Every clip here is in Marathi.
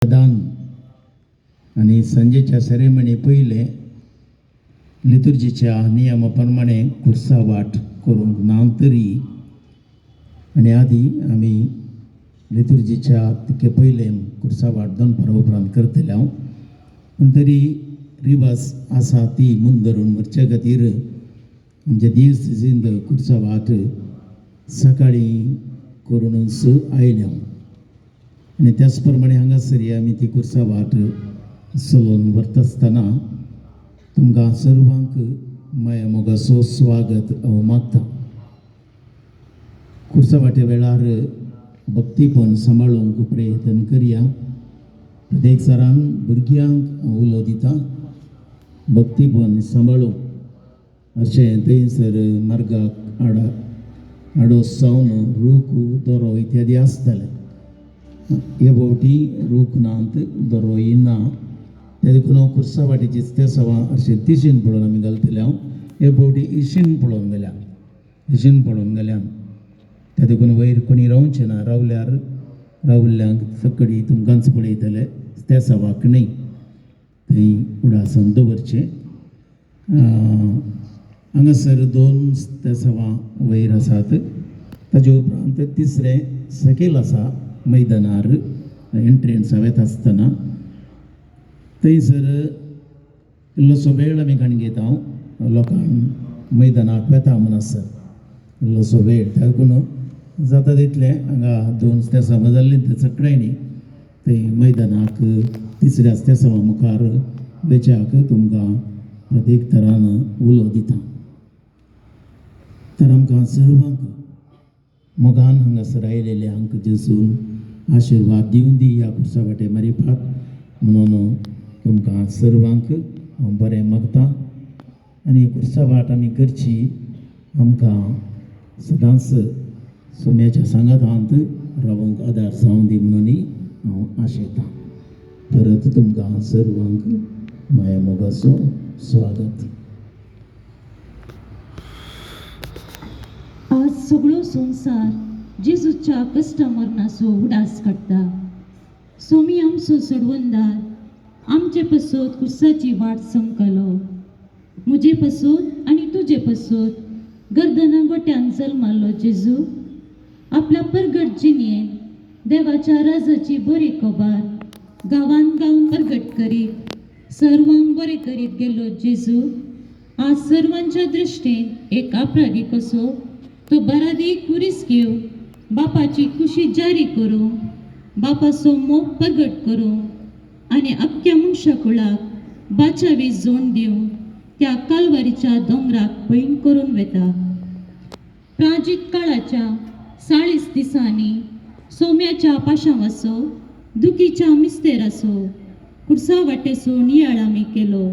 दान आणि संजेच्या सेरेमनी पहिले लितुर्जीच्या नियमाप्रमाणे खुर्सा वाट करूंक ना तरी आणि आधी आम्ही लितुर्जीच्या तिके पहिले खुर्सा वाट दोन फरा उपरांत करतले हांव पूण तरी रिवाज आसा ती मुंदरून वरचे खातीर आमच्या दिवस खुर्सा वाट सकाळी करूनच आयले हांव आणि त्याच प्रमाणे हांगासर आमी ती खुर्सा वाट चलोवन व्हरता आसतना तुमकां सर्वांक माया मोगाचो स्वागत हांव मागता. खुर्सा वाटे वेळार भक्तीपण सांबाळूंक प्रयत्न करया. प्रत्येक सरान भुरग्यांक उलो दिता भक्तीपण सांबाळूंक अशें थंयसर मार्गाक आडो सावन रूख दोरो इत्यादी आसताले. हे फावटी रूख नात दोरोय ना त्या देखून हांव खुर्सा वाटेची त्या सवा अशें तिशीन पळोवन आमी घालतले. हांव हे फावटी इशीन पळोवन गेल्या त्या देखून वयर कोणी रावचें ना. रावल्ल्यांक सकडी तुमकांच पळयतले त्या सवाक न्हय थंय उडासन दवरचें. हांगासर 2 त्या सवा वयर आसात. ताजे उपरांत तिसरें सकयल आसा मैदानार एंट्रन्स वेता आसतना थंयसर इल्लोसो वेळ आमी घेता. हांव लोकांक मैदानाक वेता म्हणसर इल्लोसो वेळ त्या देखून जाता तितले हांगा 2 त्या सवा जाल्ली सकडायनी थंय मैदानाक तिसऱ्या त्या सवा मुखार वेचाक तुमकां प्रत्येक तरान उलो दिता. तर आमकां सर्वांक मोगान हांगासर आयलेल्यांक जेजून आशिर्वाद दिवन दी ह्या खुर्सा वाटे मारिफात म्हणून तुमकां सर्वांक हांव बरें मागता. आनी खुर्सा वाट आमी करची आमकां सदांच सोम्याच्या सांगातांत रावूंक आदार जावं दी म्हणून हांव आशेतां. परत तुमकां सर्वांक माया मोगाचो स्वागत. आज सगळो संवसार जेजूच्या कश्ट मरणाचो उडास काडटा. सोमी आमचो सोडवंदार आमचे पसोत खुर्साची वाट संकलो. म्हजे पसोत आनी तुजे पसोत गर्दना गोट्यान जल्मालो जेजू आपल्या परगट जिणेन देवाच्या राजाची बरी खबर गांवान गांवन परगट करीत सर्वांक बरें करीत गेलो जेजू. आज सर्वांच्या दृश्टीन एक अपराधी कसो तो बरादीक कुरीस घेवन बापाची खुशी जारी करूं बापाचो मोग प्रगट करूं आनी अख्ख्या मनशा कुळाक बाचावी जोड दिवं त्या कालवारीच्या दोंगराक पैण करून वेता. प्राचीन काळाच्या 40 दिसांनी सोम्याच्या पाशां आसो दुखीच्या मिस्तेर आसो खुर्सा वाटेचो नियाळ आमी केलो.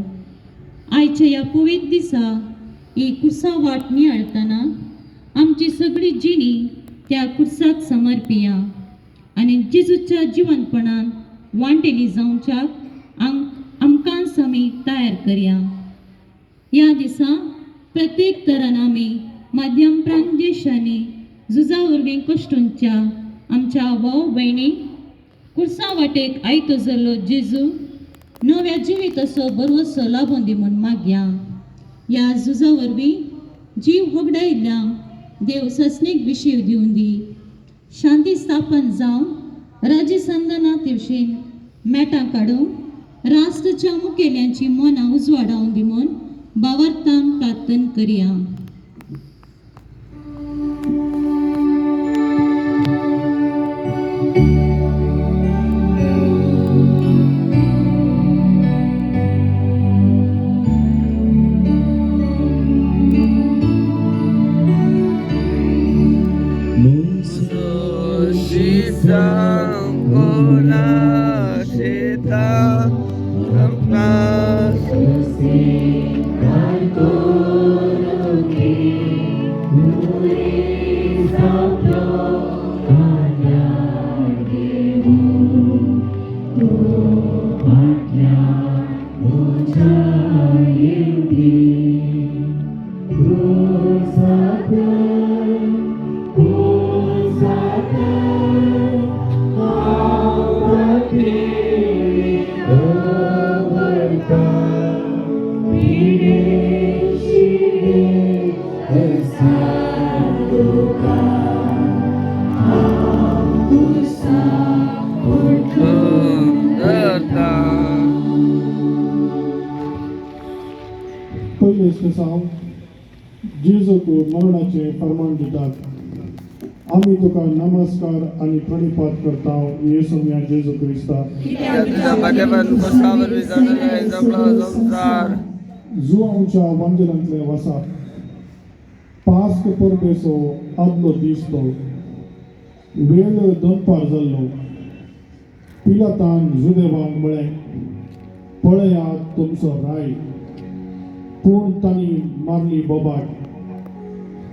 आयच्या ह्या पवित्र दिसा ही खुर्सा वाट नियाळतना आमची सगळी जिणी त्या खुर्साक समर्पिया आनी जेजूच्या जिवंतपणान वांटेली जावच्याक आमकांच आमी तयार करया. ह्या दिसा प्रत्येक तरान आमी माध्यम प्रांत देशांनी झुजा वरवीं कश्टांच्या आमच्या भाव भयणी खुर्सा वाटेक आयतो जाल्लो जेजू नव्या जिविताचो बरोसो लाभून दी म्हूण मागया. ह्या झुजा वरवीं जीव वगडायिल्ल्यांक देव सस्नीक विशीव दिवन दी. शांती स्थापन जावन राजसंधाना दिवशीन मेटां काडून राष्ट्राच्या मुखेल्यांची मनां उजवाडावन दी म्हूण भावार्थान प्रार्थना करया. दिसता जेजूक मरणाचे फर्मान दितात आम्ही तुका नमस्कार आणि प्रणिपात करता येसू या जेजू क्रिस्ता जो आमच्या वंजनांतले वसा पास्क परबेचो आदलो दीस तो वेळ दनपार जाल्लो पिलातान जुदेवांक म्हळें पळयात तुमचो राय पूण तांणी मारली बोबाट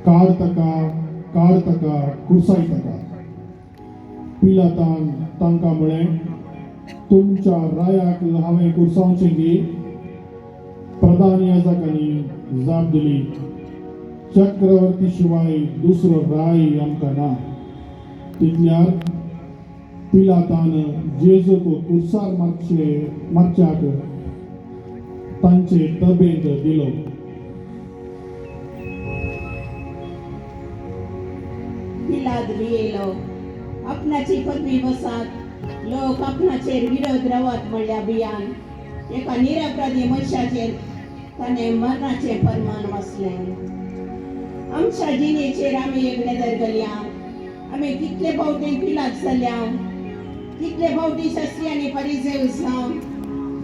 काड ताका कुरसाय ताका पिलातान तांकां म्हळें तुमच्या रायाक हांवें कुरसावचें गी प्रधान याजकांनी जाप दिली चक्रवर्ती शिवाय दुसरो राय आमकां ना तितल्यार पिलातान जेजूक कुरसार मारच्याक तांचे तबेंत दिलो पिलात भियेलो आपणाची पदवी बसात लोक आपणाचेर विरोध रवत म्हणल्या भियान एका निरपराधी मनशाचेर ताणें मरणाचें फर्मान वाचलें आमच्या जिणेचेर आमी एक नदर घालया आमी कितले फावटी पिलात जाल्या कितले फावटी शास्त्री आनी फरिसेव जावं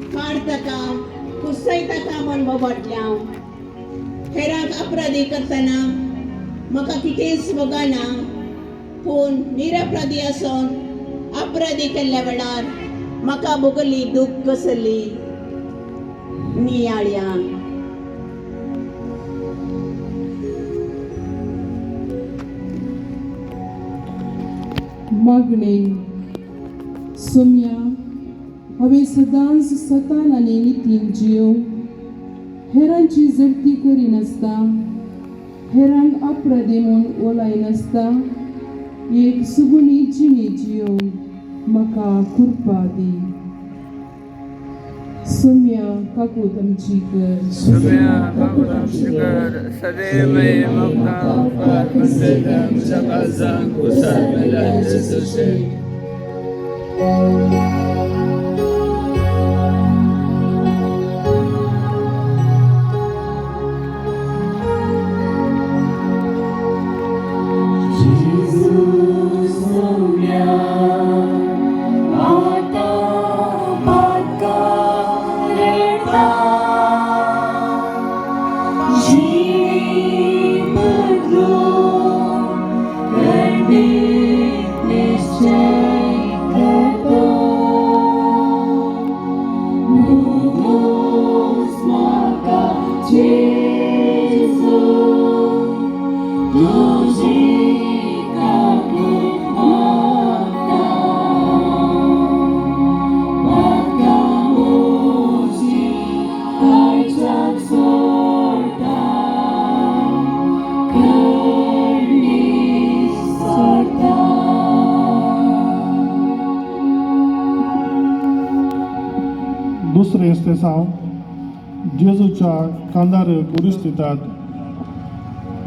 काड ताका कुसाय ताका म्हण बोबाटल्या हेराक अपराधी करतना म्हाका कितेंच वगाना पूण निरपराधी आसून अपराधी केल्ल्या वेळार म्हाका भोगली दूख कसली नियाळ्या मागणे सोम्या हांवें सदांच सतान आनी नितीन जियो हेरांची जडती करिनासता हेरांक अपराधी म्हूण ओलायनासता एक सुगुणी जिणी जियो म्हाका कृपा दी सोम्या काकूत आमची कर सदैव दुसरे असते जेजूच्या कांदार कुरिस्तितात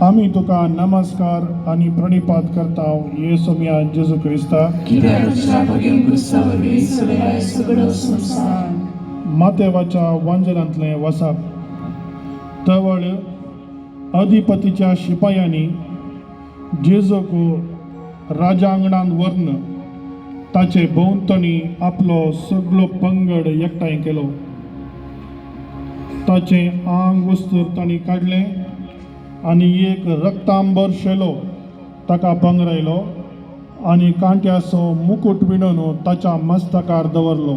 आम्ही तुका नमस्कार आणि प्रणिपात करता येसू या जेजू क्रिस्ता मातेवाच्या वंजनांतले वसप तवळ अधिपतीच्या शिपायांनी जेजूक राजांगणान व्हरून ताचे भोंवतणी आपलो सगळो पंगड एकठांय केलो ताचे आंग वस्तूर तांणी काडलें आनी एक रक्तांबर शेलो ताका पंगरयलो आनी कांट्याचो मुकुट विणून ताच्या मस्तकार दवरलो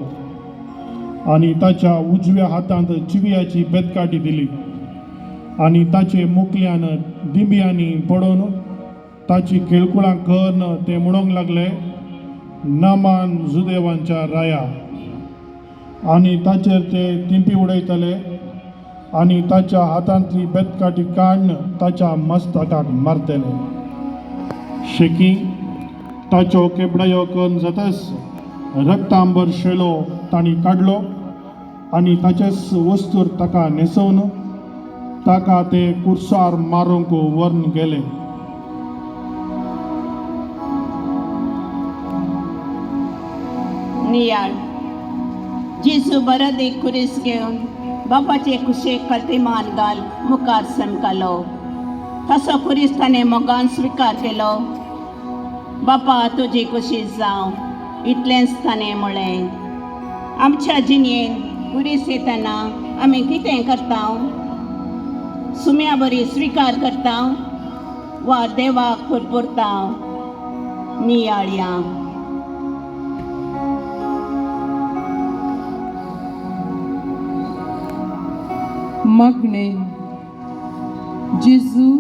आनी ताच्या उजव्या हातांत चिवयाची बेतकाटी दिली आनी ताचे मुखल्यान दिंब्यांनी पडून ताची केळकुळां करून ते म्हणूंक लागले नामान जुदेवांच्या राया आनी ताचेर ते तिंपी उडयतले आनी ताच्या हातांतली बेतकाटी काडून ताच्या मस्तकाक मारतले शेकी ताच्यो केबडायो करून जाताच रक्तांबर शेलो तांणी काडलो आनी ताचेच वस्तूर ताका न्हेसोवन ताका ते कुर्सार मारूंक व्हरून गेले नियाळ जेजू बरो देख कुरीस घेवन बापाचे कुशेक कल्तीमान घाल मुखार समकलो. तसो खुरीस ताणें मोगान स्विकार केलो. बापा तुजी कुशीच जावं इतलेंच ताणें म्हळें. आमच्या जिणेन खुरीस येतना आमी कितें करता? सुम्या बरी स्विकार करता वा देवाक फुरफुरता? नियाळ्या. मागणे. जेजू,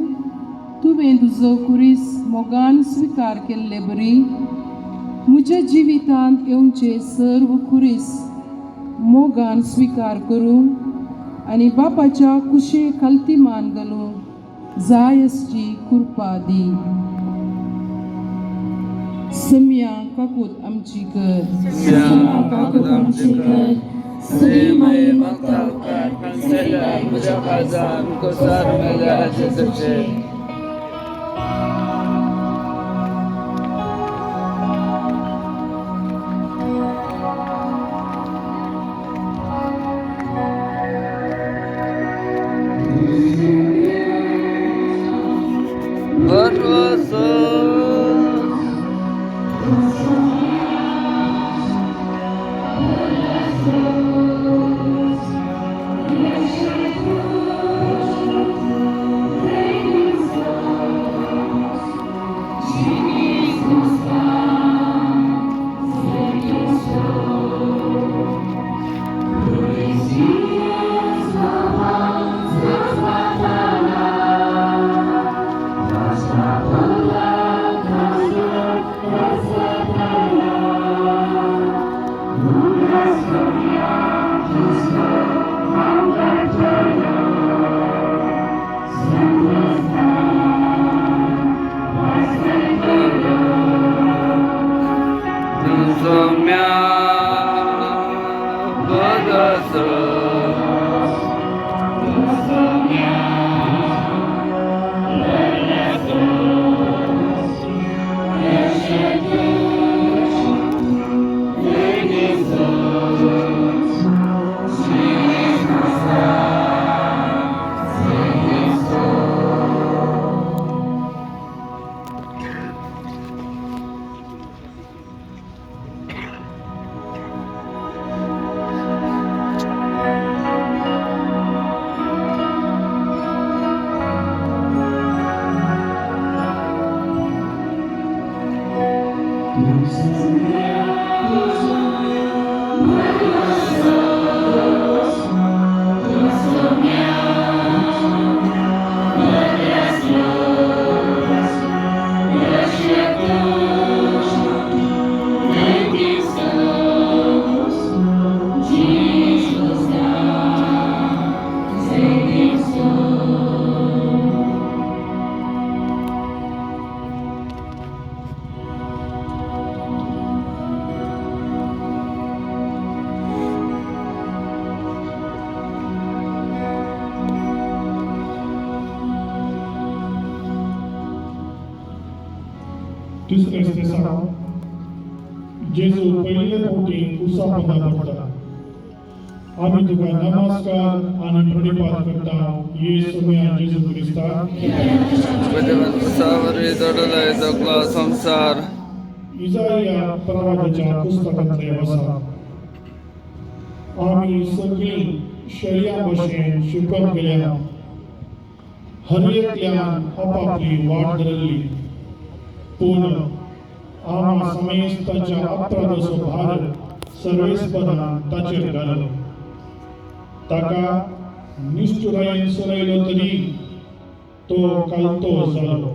तुवें तुजो कुरीस मोगान स्विकार केल्ले बरी म्हज्या जिवितांत येवचे सर्व कुरीस मोगान स्विकार करूं आनी बापाच्या कुशे खालतीमान घालूं जाय असची कृपा दी. सम्या काकूत आमची कर. तिसरे दिसा जेजू पयले फावटी कुसा पोंदा पडटा. आमी तुका नमस्कार आनी प्रणिपात करता येसुया जेजू क्रिस्ता. संसार इजाया प्रवादाच्या पुस्तकांतले वसा. आमी सगळीं शर्या भशेन शिकप गेल्या हर एकल्यान आपापली वाट धरली. पूण आमा समेस्ताच्या अपराधाचो भार सर्वेस्परान ताचेर घालो. ताका निश्चुरायेन सरयलो तरी तो कालतो जालो.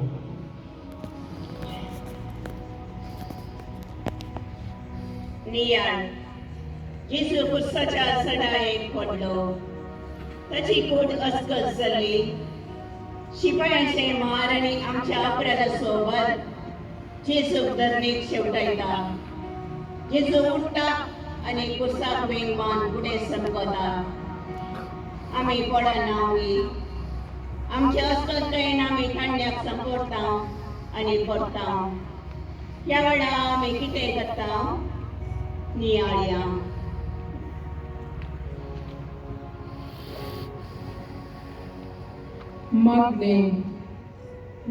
नियाळ. जेजू कुर्साच्या सडायेक पडलो. ताची कूड अस्कस जाली. शिपायांचे मार आनी आमच्या अपराधाचो भार जेजूक धरणेक शेवटायता. जेजू उठता आनी कुर्साक वेंगमान फुडें समकता. आमी पडना वी. आमच्या अस्कतायेन आमी थांड्याक संपडटा आनी पडटा. ह्या वेळा आमी कितें करता? नियाळ्या. मागणे.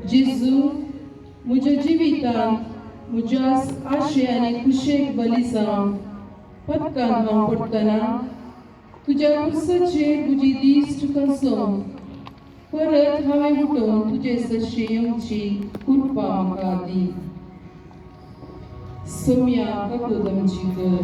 जेजू, म्हज्या जिवितांत म्हज्या आशे आनी कुशेक बली जावन पदकांत हांव पडटना तुज्या कुर्साचेर तुजी दिश्ट कसोवन परत हांवें उठून तुजे सशी येवची कृपा म्हाका दी. सोम्या काकूद आमची कर.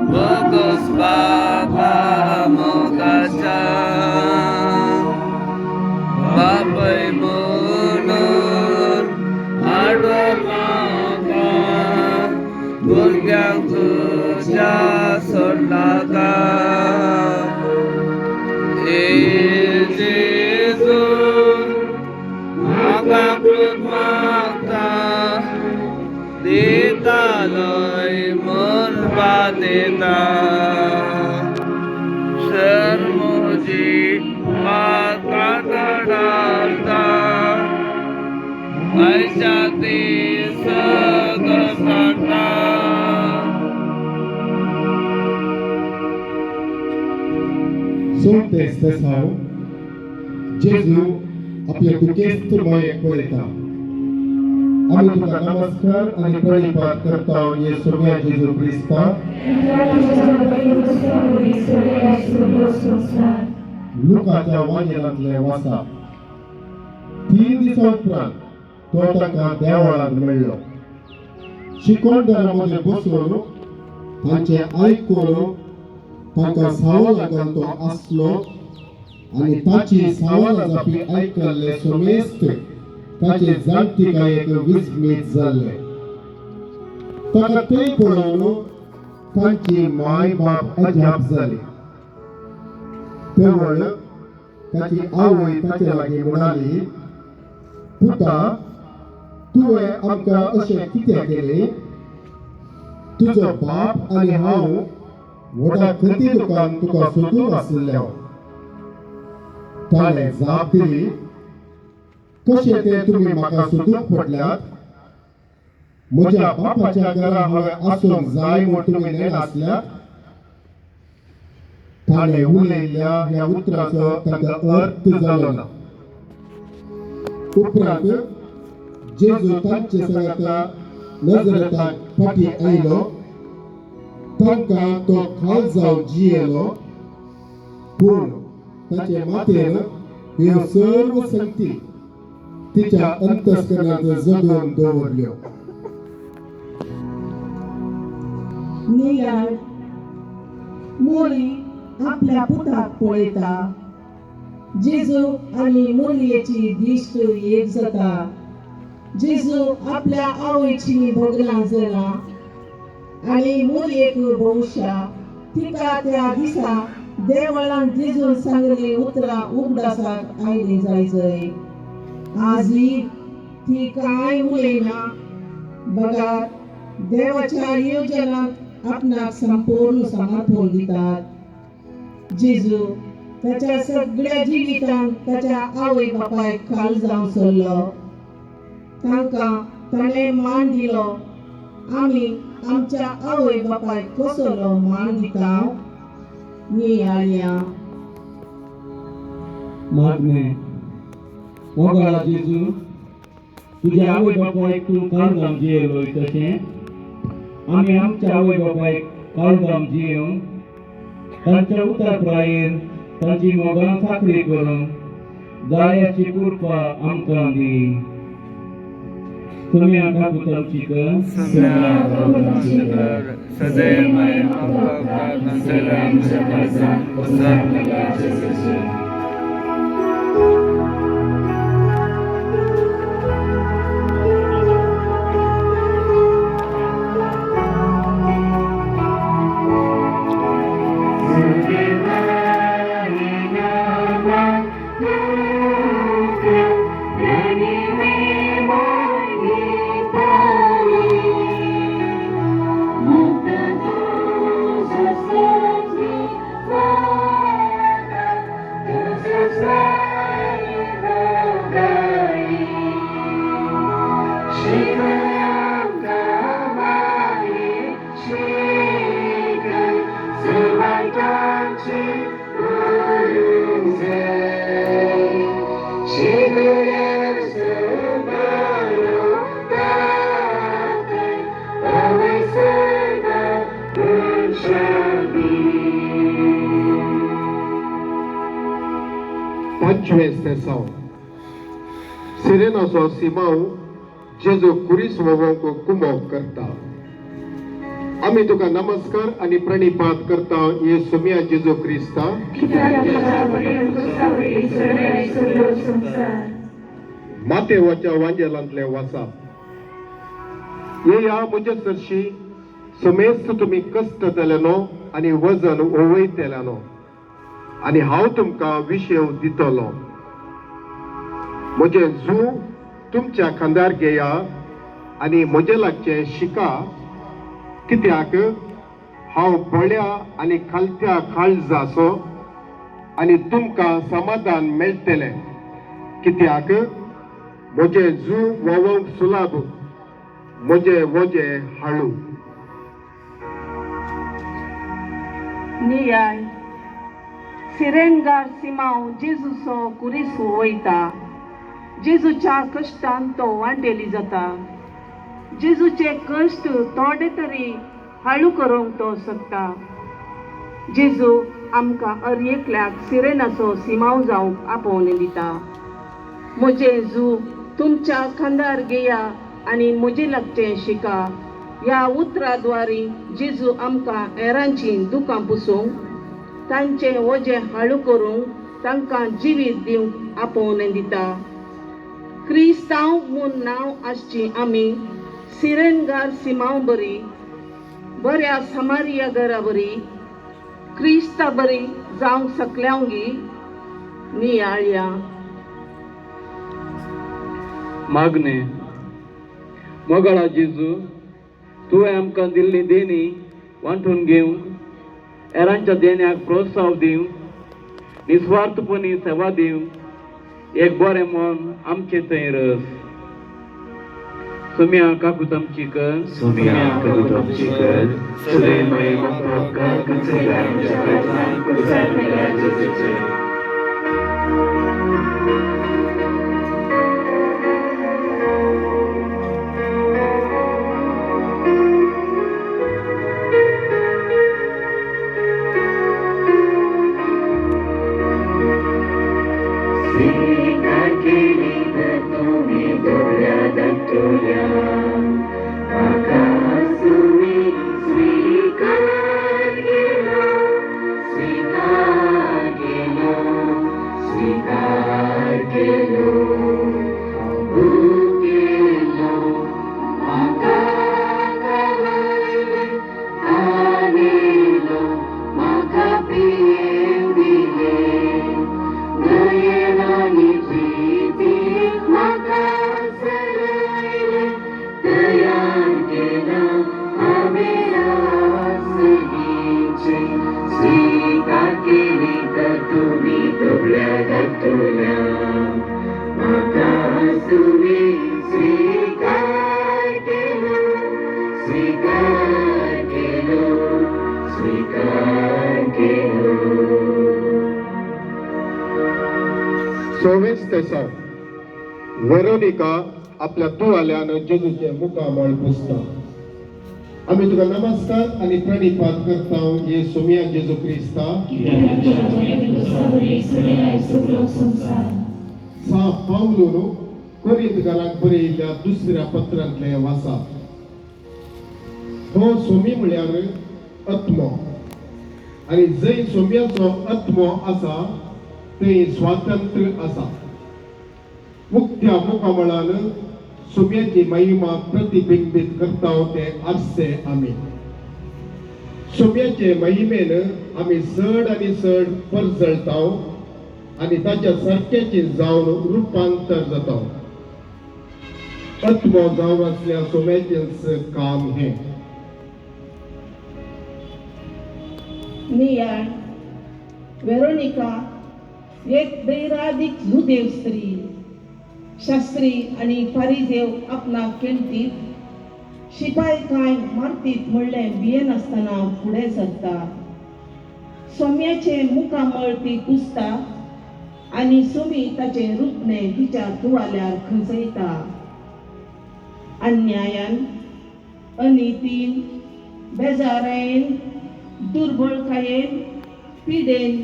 Bagus Bapa Mogaja Bapai Munur Adolaka Burgyang Tuja Sorlaga Jesu Agakrut Magda Dita Loi Mun Badita Sermuji Makadadata Aishati Sagasata सोमतेच तसाव जेजू आपल्या दुखेस्तमय पळयता. आमी तुका नमस्कार आनी प्रणिपात करता येसू जेजू क्रिस्ता. लुकाच्या वाजेरांतले वासा 3 दिसां उपरांत तो ताका देवळांत मेळ्ळो. शिकोंडरामध्ये बसून तांचे आयकून तांकां सावळ लागून तो आसलो आनी ताची सावळां जापी आयकल्ले सोमेस्त ताचे जाणटिकायेक विस्मीत जाल्ले. ताका तें पळोवन तांची माय बाप अजाप जाली. तेवळ ताची आवय ताचे लागीं म्हणाली, पुता, तुवें आमकां अशें कित्याक केलें? तुजो बाप आनी हांव व्हडा खंती दुकान तुका सोदून आसलें. ताणें जाप दिली, कशें तें तुमी म्हाका सोदूंक पडल्यात? म्हज्या बापाच्या घरा हांवें आसूंक जाय म्हूण तुमी नेनासल्यात? ताणें उलयल्ल्या ह्या उतराचो ताका अर्थ जालो ना. उपरांत जेजू तांचे सांगात नजरेताक फाटी आयलो. तांकां तो खाल जावन जियेलो, पूण ताचे माथेर ह्यो सर्व संगती तिच्या अंतस्करणांत जगोवन दवरल्यो. नियाळ मोरी आपल्या पुताक पळयता. जेजू आनी मोरयेची दिश्ट एक जाता. जेजू आपल्या आवयची भोगलां जाला आनी मोरयेक भोवशा तिका त्या दिसा देवळांत जेजून सांगले उतरां उगडासाक आयली जायजय. आजय ती कांय उलयना. बगार देवाच्या येवजनाक आपणाक संपूर्ण समर्थन दितात. जेजू ताच्या सगळ्या जिवितांत ताच्या आवय बापायक खाल जावन सरलो. तांकां ताणें मान दिलो. आमी आमच्या आवय बापायक कसलो मान दिता? नियाळ्या मागणे. ओगाळा जेजू, तुझ्या आवय बापायक तूं काळजावन जियेलोय तशें आमी आमच्या आवय बापायक काळजावन जियोंक तांच्या उतरप्रायेर तांची मोगां साखरी करून जाय अशी कृपा आमकां दी. तुम्ही आमकां पुतळची कर. सदैव मैं आपका प्रार्थना सलाम शफाजत वसर लगा जैसे Anyway, 25 tesaw Sirenaso Simão Jesu Christ वोवंक कुमोक करता आमी तुका नमस्कार आणि प्रणिपात करता येसुमिया जेजू क्रिस्ता माते वच्या वांजेलांतले वाचा ये या मुझे सरशी समेस्त तुम्ही कष्ट केल्यानो आणि वजन ओवयतेल्यानो आणि हांव तुमकां विशेव दितलो म्हजे जू तुमच्या खांद्यार घेया आणि म्हजे लागचे शिका कित्याक हांव बळ्या आनी खालत्या काळजाचो आनी तुमकां समाधान मेळटलें कित्याक म्हजे जू वोवंक सुलाभ म्हजे वोजे हाळू नियाय सिरेनगार सिमांव जेजूचो कुरिसू वयता जेजूच्या कश्टान तो वांटेली जाता जेजूचे कश्ट थोडे तरी हाळू करूंक तो शकता जेजू आमकां हर एकल्याक सिरेनाचो सिमांव जावंक आपोवन दिता म्हजे जू तुमच्या खांदार घेया आनी म्हजे लागचें शिका ह्या उतराद्वारी जेजू आमकां हेरांची दुखां पुसूंक तांचे वजें हाळू करूंक तांकां जिवीत दिवंक आपोवन दिता क्रिस्तांव म्हूण नांव आसची आमी सिरेनगार सिमांव बरी बऱ्या समारिया घरा बरी क्रिस्ता बरी जावंक सकल्यांगी नियाळ्या मागणे मोगळा जेजू तुवें आमकां दिल्ली देणी वांटून घेवंक हेरांच्या देण्याक प्रोत्साव दिवंक निस्वार्थपणी सेवा दिवंक एक बरें मन आमचे थंय रस सुम्या काकूत आमची कर Sumia kagutam chikad, sule mai mokka kutsela mujabatan kusatela jizite. Veronica आपल्या तुवाल्यानं जेजूचे मुखामळ पुसता आम्ही तुका नमस्कार आणि प्रणिपात करता ये सोमिया जेजू क्रिस्ता सा पावलो कोरिंथकारांक बरयल्ल्या दुसऱ्या पत्रांतले वाचा हो सोमी म्हळ्यार आत्मो आणि जंय सोम्याचो आत्मो आसा थंय स्वातंत्र्य आसा मुख्य मुखामळान सोम्याची महिमा प्रतिबिंबित करता ते आरसे आमी सोम्याचे महिमेन आमी चड आनी चड परजळता आनी ताच्या सारक्याची जावन रुपांतर जाता आत्मो जावन आसल्या सोम्याचेंच काम हे नियाळ वेरोनिका एक दैरादिक जुदेव स्त्री शास्त्री आणि फारिजेव आपणाक केणटीत शिपाय काय मारतीत म्हणलें भियेन आसतना फुडें सरता सोम्याचे मुखामळ ती पुसता आनी सोमी ताचे रुपणे तिच्या तुवाल्यार खंचयता अन्यायान अनितीन बेजारायेन दुर्बळकायेन पिडेन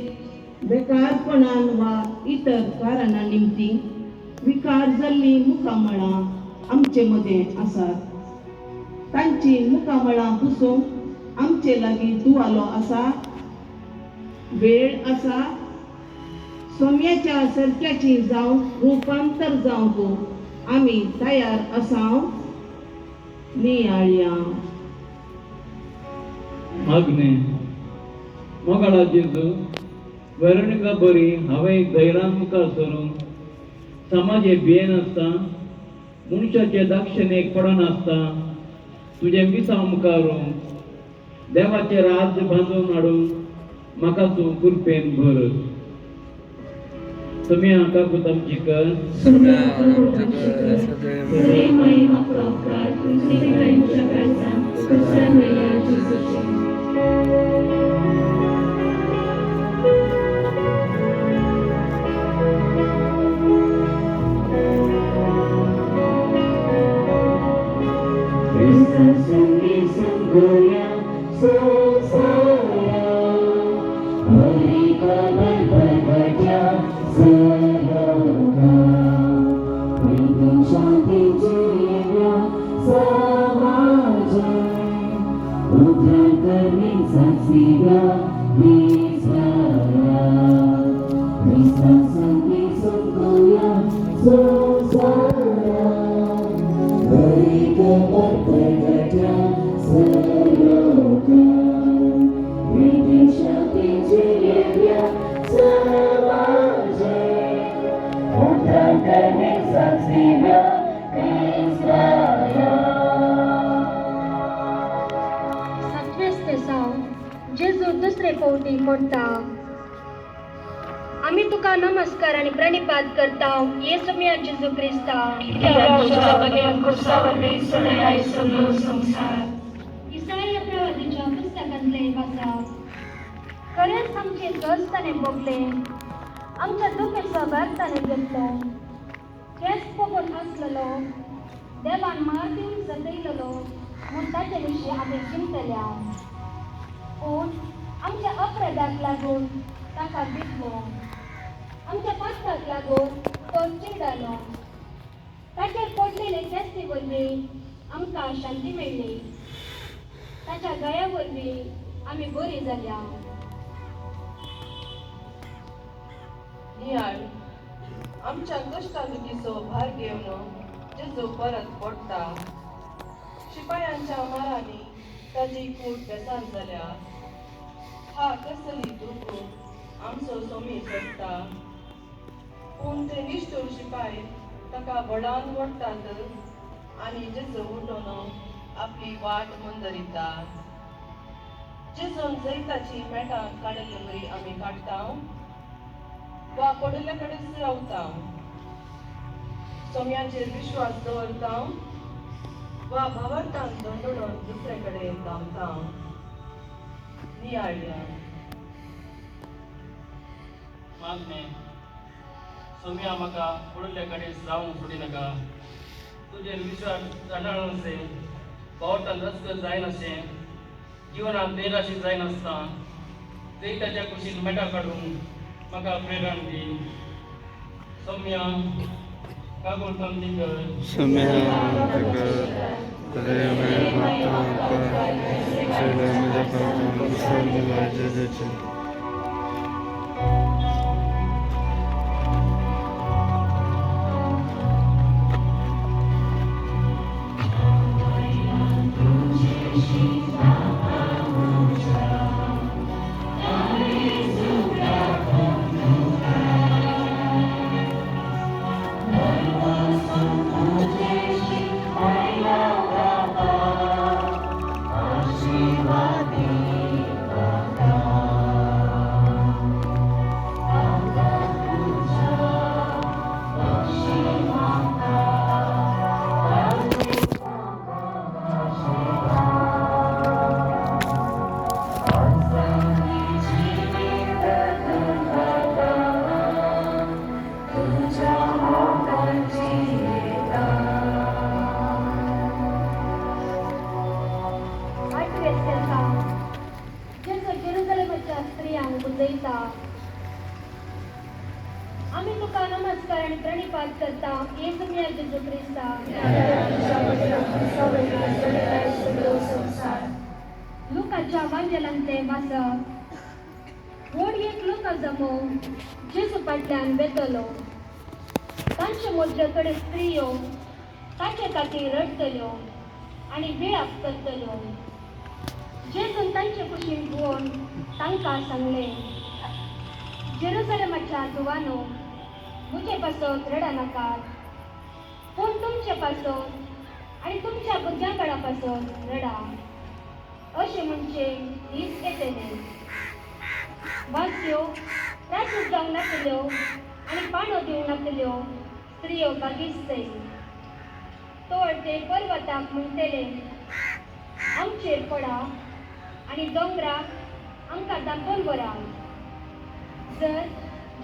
बेकारपणान वा इतर कारणां निमती विकार जाल्ली मुखामळां आमचे मदें आसात. तांची मुखामळां पुसूंक आमचे लागीं तुवालो आसा, वेळ आसा. सोम्याच्या सर्त्याची जावं रुपांतर जावंक आमी तयार आसाव. नियाळ्या. मागणे मोगाळा जेजू वेरोनिका बरी हांवें धैर्यान मुखार सरून समाज हे भियेन आसता, मनशाचे दाक्षिणेक पडन आसता, तुझे मिसांव मुखारून देवाचे राज्य बांदून हाडूंक म्हाका तूं कृपेन भर. तुम्ही हाका पुतम चिकन जेजू दुसरे फावटी पडटा. आमी तुका नमस्कार आनी प्रणिपात करता. येसू मिया जेजू क्रिस्ता. इसाया प्रवादीच्या पुस्तकांतले वाचा. खरेंच आमचे गस्ताने भोगले, आमच्या दुखेचो भारताने घेतलो. केस पगोन आसलेलो, देवान मार दिवन जगयलेलो म्हूण ताचे विशीं आमी चिंतल्या. पूण आमच्या अपराधाक लागून ताका विकलो, आमच्या पापाक लागून तो चिड्डलो. ताचेर पडलेले केसी वरवीं आमकां शांती मेळ्ळी. ताच्या गळ्या वरवीं आमी बरी जाल्या. नियाळ आमच्या कश्टादुखीचो भार घेवन जेजू परत पडटा. शिपायांच्या मारांनी ताची कूट बेसान जाल्या. हा कसली दुख आमचो सोमी सोडटा. पूण ते निश्ठूर शिपाय ताका बडावन ओडटात आनी जेजू उठोन आपली वाट मंदरिता. जेजून जैताची मेटां काडली बरी आमी काडटा वा पडले कडेन रावता. सोम्याचेर विश्वास दवरता वा भावार्थान दोंडोडून दुसरे कडेन धांवता. नियाळ्या. मागणे सोम्या म्हाका पडले कडेन रावंक सोडिनाका. तुजेर विश्वास जाणाळसे भावार्थान रस्क जायनाशें, जिवनांत निराशी जायनासता जैताच्या कुशीन मेटा काडून म्हाका प्रेरण दी. सोम्या कागोल तंदी कर. आम्ही तुका नमस्कार आणि प्रणिपात करता येसू जेजू ख्रिस्ता लोकांच्या वांजेलांचे वाचप व्हड एक लोक जमो जेजू फाटल्यान बेतलो तांचे मजकडे स्त्रियो ताचे खातीर रडतल्यो आनी विळाप करतल्यो जेजून तांचे कुशीन पळोवन तांकां सांगले जेरुसलेमाच्या धुवानो म्हजे पासत रडा नाकात पूण तुमचे पासत आनी तुमच्या भुरग्यांकडा पासत रडा अशें म्हणजे दीस येतले वास्यो रातूच जावंक नासल्यो आनी पाणो दिवंक नासल्यो स्त्रियो बागिस्तय तोळ ते पर्वताक म्हणटले आमचेर पडा आनी दोंगराक आमकां दाखोवन व्हरा जर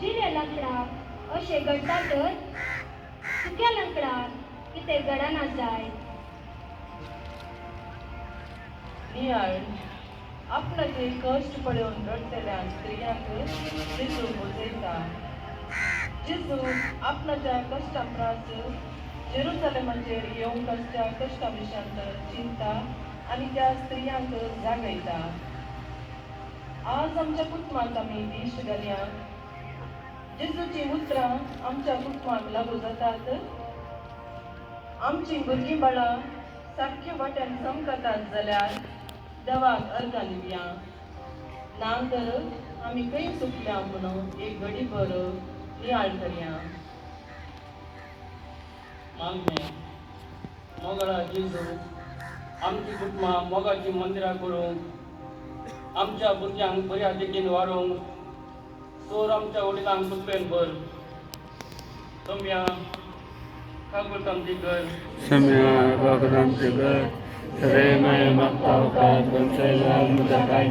जिरे लांकडाक अशें घडटा तर सुक्या लांकडाक कितें घडना जाय नियाळ आपणाचे कश्ट पडून रडतल्या स्त्रियांक जेजू बोजयता जेजू आपणाच्या कश्टा प्रास जेरुसलेमाचेर येवंक आसच्या कश्टा विशांत चिंता आनी त्या स्त्रियांक जागयता आज आमच्या कुटुंबाक आमी दिश्ट घालया जेजूची उतरां आमच्या कुटुंबाक लागू जातात आमची भुरगीं बाळां सारक्या वाट्यान चमकतात जाल्यार देवाक अर्घां दिवया ना तर आमी खंय चुकल्या म्हणून एक घडीभर नियाळ करया मागणे मोगळा जेजू आमची कुटुंबां मोगाची मंदिरां करूंक आमच्या भुरग्यांक बऱ्या देखीन वाडोवंक चोर आमच्या वडिलांक कुपेन भर सम्या कागुलकामती कर सम्या कागुलकामती कर रे माय मागता मुदा कांय